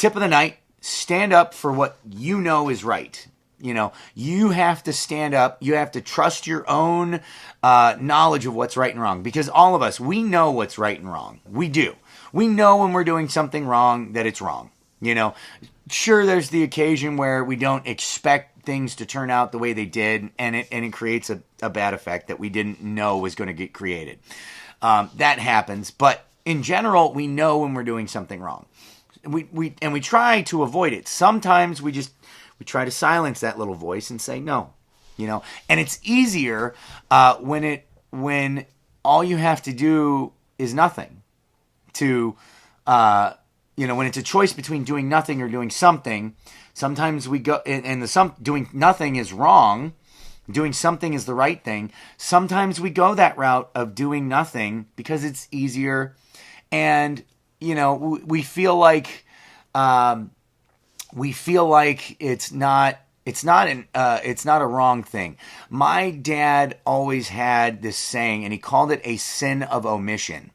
tip of the night, stand up for what you know is right. You have to stand up. You have to trust your own knowledge of what's right and wrong. Because all of us, we know what's right and wrong. We do. We know when we're doing something wrong that it's wrong. Sure, there's the occasion where we don't expect things to turn out the way they did, and it creates a bad effect that we didn't know was going to get created. That happens. But in general, we know when we're doing something wrong. We try to avoid it. Sometimes we try to silence that little voice and say no, and it's easier when all you have to do is nothing. When it's a choice between doing nothing or doing something, sometimes we go and doing nothing is wrong. Doing something is the right thing. Sometimes we go that route of doing nothing because it's easier, and we feel like it's not a wrong thing. My dad always had this saying, and he called it a sin of omission.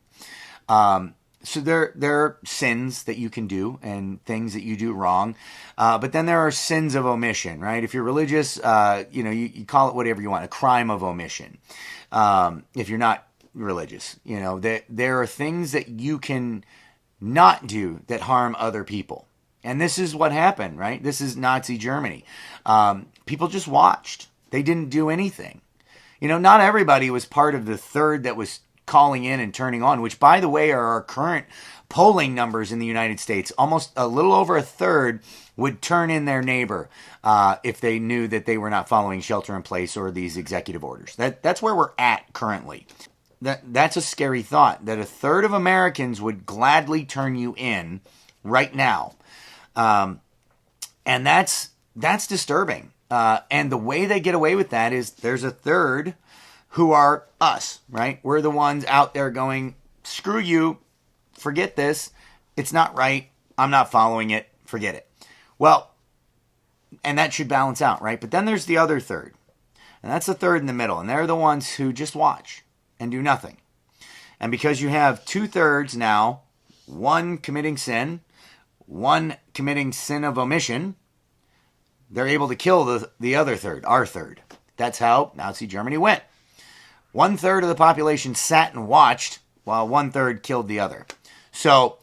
So there are sins that you can do and things that you do wrong, but then there are sins of omission, right? If you're religious, you call it whatever you want, a crime of omission. If you're not religious, there are things that you can not do that harm other people. And this is what happened, right? This is Nazi Germany. People just watched. They didn't do anything. Not everybody was part of the third that was calling in and turning on, which, by the way, are our current polling numbers in the United States. Almost a little over a third would turn in their neighbor if they knew that they were not following shelter in place or these executive orders. That's where we're at currently. That's a scary thought, that a third of Americans would gladly turn you in right now. And that's disturbing. And the way they get away with that is there's a third who are us, right? We're the ones out there going, screw you, forget this, it's not right, I'm not following it, forget it. Well, and that should balance out, right? But then there's the other third, and that's the third in the middle, and they're the ones who just watch and do nothing. And because you have 2/3 now, one committing sin, one committing sin of omission, they're able to kill the other third, our third. That's how Nazi Germany went. 1/3 of the population sat and watched while 1/3 killed the other. So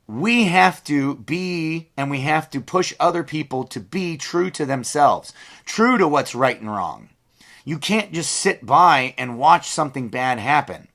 we have to be, and we have to push other people to be true to themselves, true to what's right and wrong. You can't just sit by and watch something bad happen.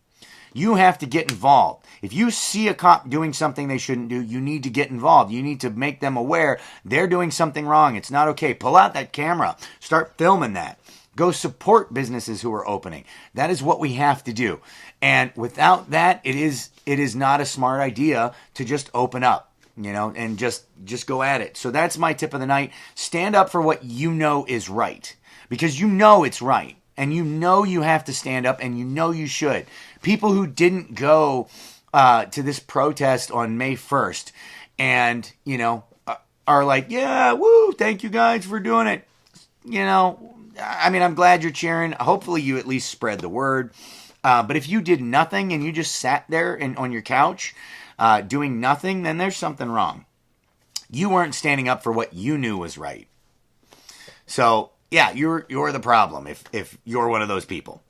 You have to get involved. If you see a cop doing something they shouldn't do, you need to get involved. You need to make them aware they're doing something wrong. It's not okay. Pull out that camera. Start filming that. Go support businesses who are opening. That is what we have to do. And without that, it is not a smart idea to just open up, and just go at it. So that's my tip of the night. Stand up for what you know is right, because it's right. And you have to stand up, and you should. People who didn't go to this protest on May 1st and, are like, yeah, woo, thank you guys for doing it. I'm glad you're cheering. Hopefully you at least spread the word. But if you did nothing and you just sat there on your couch doing nothing, then there's something wrong. You weren't standing up for what you knew was right. So, yeah, you're the problem if you're one of those people.